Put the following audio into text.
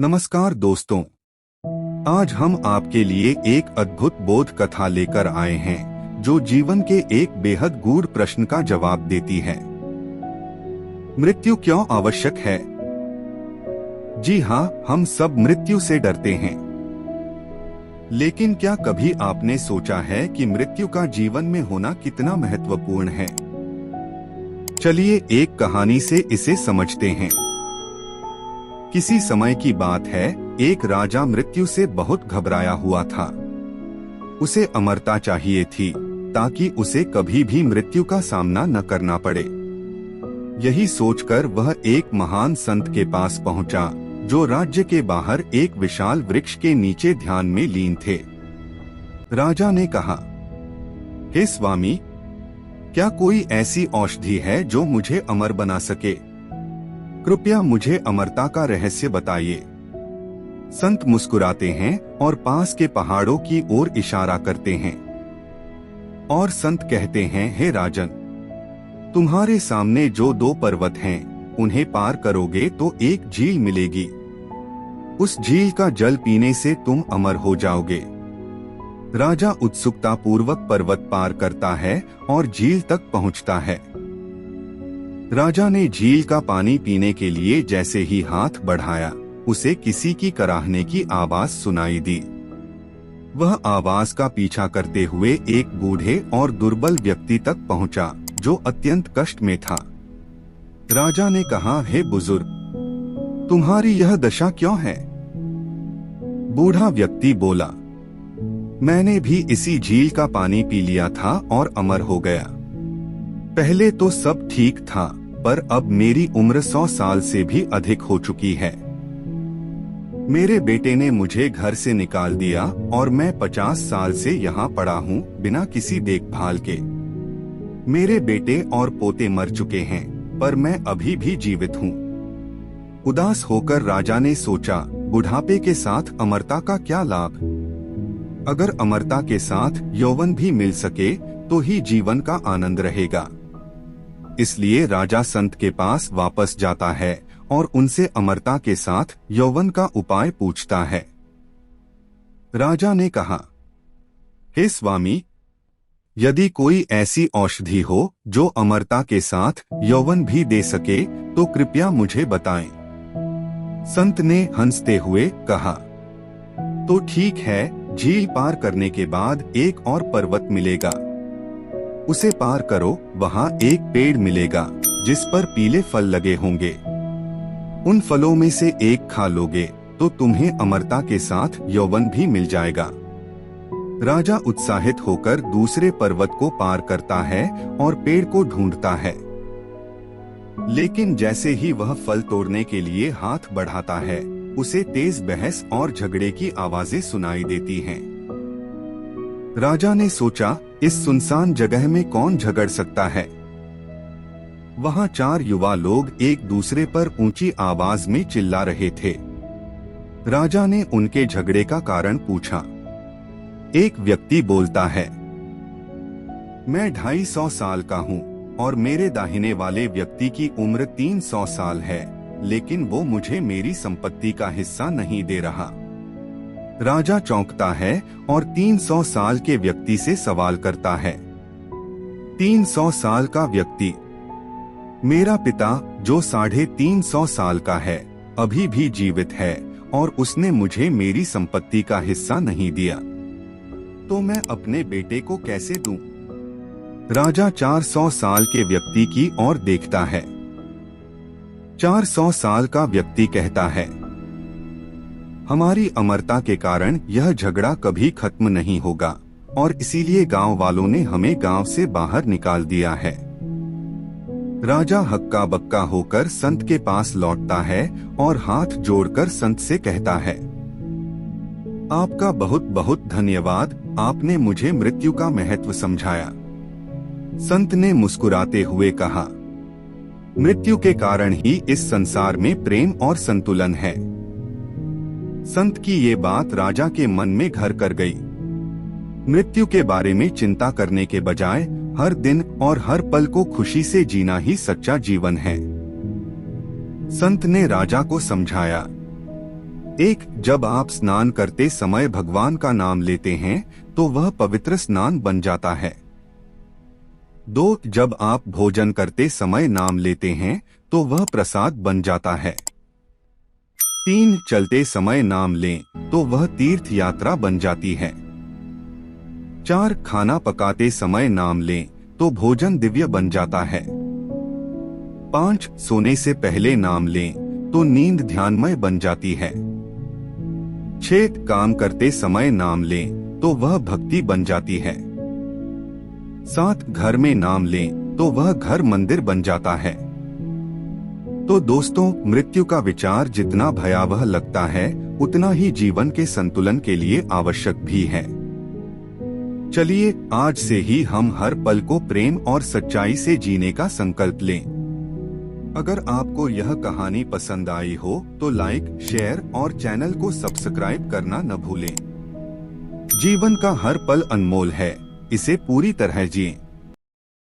नमस्कार दोस्तों, आज हम आपके लिए एक अद्भुत बोध कथा लेकर आए हैं जो जीवन के एक बेहद गूढ़ प्रश्न का जवाब देती है। मृत्यु क्यों आवश्यक है? जी हाँ, हम सब मृत्यु से डरते हैं, लेकिन क्या कभी आपने सोचा है कि मृत्यु का जीवन में होना कितना महत्वपूर्ण है? चलिए एक कहानी से इसे समझते हैं। किसी समय की बात है, एक राजा मृत्यु से बहुत घबराया हुआ था। उसे अमरता चाहिए थी ताकि उसे कभी भी मृत्यु का सामना न करना पड़े। यही सोचकर वह एक महान संत के पास पहुंचा, जो राज्य के बाहर एक विशाल वृक्ष के नीचे ध्यान में लीन थे। राजा ने कहा, हे स्वामी, क्या कोई ऐसी औषधि है जो मुझे अमर बना सके? कृपया मुझे अमरता का रहस्य बताइए। संत मुस्कुराते हैं और पास के पहाड़ों की ओर इशारा करते हैं और संत कहते हैं, हे राजन, तुम्हारे सामने जो दो पर्वत हैं, उन्हें पार करोगे तो एक झील मिलेगी। उस झील का जल पीने से तुम अमर हो जाओगे। राजा उत्सुकता पूर्वक पर्वत पार करता है और झील तक पहुंचता है। राजा ने झील का पानी पीने के लिए जैसे ही हाथ बढ़ाया, उसे किसी की कराहने की आवाज सुनाई दी। वह आवाज का पीछा करते हुए एक बूढ़े और दुर्बल व्यक्ति तक पहुंचा, जो अत्यंत कष्ट में था। राजा ने कहा, हे बुजुर्ग, तुम्हारी यह दशा क्यों है? बूढ़ा व्यक्ति बोला, मैंने भी इसी झील का पानी पी लिया था और अमर हो गया। पहले तो सब ठीक था, पर अब मेरी उम्र 100 साल से भी अधिक हो चुकी है। मेरे बेटे ने मुझे घर से निकाल दिया और मैं 50 साल से यहाँ पड़ा हूँ बिना किसी देखभाल के। मेरे बेटे और पोते मर चुके हैं, पर मैं अभी भी जीवित हूँ। उदास होकर राजा ने सोचा, बुढ़ापे के साथ अमरता का क्या लाभ? अगर अमरता के साथ यौवन भी मिल सके तो ही जीवन का आनंद रहेगा। इसलिए राजा संत के पास वापस जाता है और उनसे अमरता के साथ यौवन का उपाय पूछता है। राजा ने कहा, हे स्वामी, यदि कोई ऐसी औषधि हो जो अमरता के साथ यौवन भी दे सके तो कृपया मुझे बताएं। संत ने हंसते हुए कहा, तो ठीक है, झील पार करने के बाद एक और पर्वत मिलेगा। उसे पार करो, वहाँ एक पेड़ मिलेगा जिस पर पीले फल लगे होंगे। उन फलों में से एक खा लोगे तो तुम्हें अमरता के साथ यौवन भी मिल जाएगा। राजा उत्साहित होकर दूसरे पर्वत को पार करता है और पेड़ को ढूंढता है, लेकिन जैसे ही वह फल तोड़ने के लिए हाथ बढ़ाता है, उसे तेज बहस और झगड़े की आवाजें सुनाई देती हैं। राजा ने सोचा, इस सुनसान जगह में कौन झगड़ सकता है? वहाँ 4 युवा लोग एक दूसरे पर ऊंची आवाज में चिल्ला रहे थे। राजा ने उनके झगड़े का कारण पूछा। एक व्यक्ति बोलता है, मैं 250 साल का हूँ और मेरे दाहिने वाले व्यक्ति की उम्र 300 साल है, लेकिन वो मुझे मेरी संपत्ति का हिस्सा नहीं दे रहा। राजा चौंकता है और 300 साल के व्यक्ति से सवाल करता है। 300 साल का व्यक्ति, मेरा पिता जो 350 साल का है अभी भी जीवित है और उसने मुझे मेरी संपत्ति का हिस्सा नहीं दिया, तो मैं अपने बेटे को कैसे दूं? राजा 400 साल के व्यक्ति की ओर देखता है। 400 साल का व्यक्ति कहता है, हमारी अमरता के कारण यह झगड़ा कभी खत्म नहीं होगा और इसीलिए गांव वालों ने हमें गांव से बाहर निकाल दिया है। राजा हक्का बक्का होकर संत के पास लौटता है और हाथ जोड़कर संत से कहता है, आपका बहुत बहुत धन्यवाद, आपने मुझे मृत्यु का महत्व समझाया। संत ने मुस्कुराते हुए कहा, मृत्यु के कारण ही इस संसार में प्रेम और संतुलन है। संत की ये बात राजा के मन में घर कर गई। मृत्यु के बारे में चिंता करने के बजाय हर दिन और हर पल को खुशी से जीना ही सच्चा जीवन है। संत ने राजा को समझाया, 1. जब आप स्नान करते समय भगवान का नाम लेते हैं तो वह पवित्र स्नान बन जाता है। 2. जब आप भोजन करते समय नाम लेते हैं तो वह प्रसाद बन जाता है। 3. चलते समय नाम लें तो वह तीर्थ यात्रा बन जाती है। 4. खाना पकाते समय नाम लें तो भोजन दिव्य बन जाता है। 5. सोने से पहले नाम लें तो नींद ध्यानमय बन जाती है। 6. काम करते समय नाम लें तो वह भक्ति बन जाती है। 7. घर में नाम लें तो वह घर मंदिर बन जाता है। तो दोस्तों, मृत्यु का विचार जितना भयावह लगता है उतना ही जीवन के संतुलन के लिए आवश्यक भी है। चलिए आज से ही हम हर पल को प्रेम और सच्चाई से जीने का संकल्प लें। अगर आपको यह कहानी पसंद आई हो तो लाइक, शेयर और चैनल को सब्सक्राइब करना न भूलें। जीवन का हर पल अनमोल है, इसे पूरी तरह जिएं।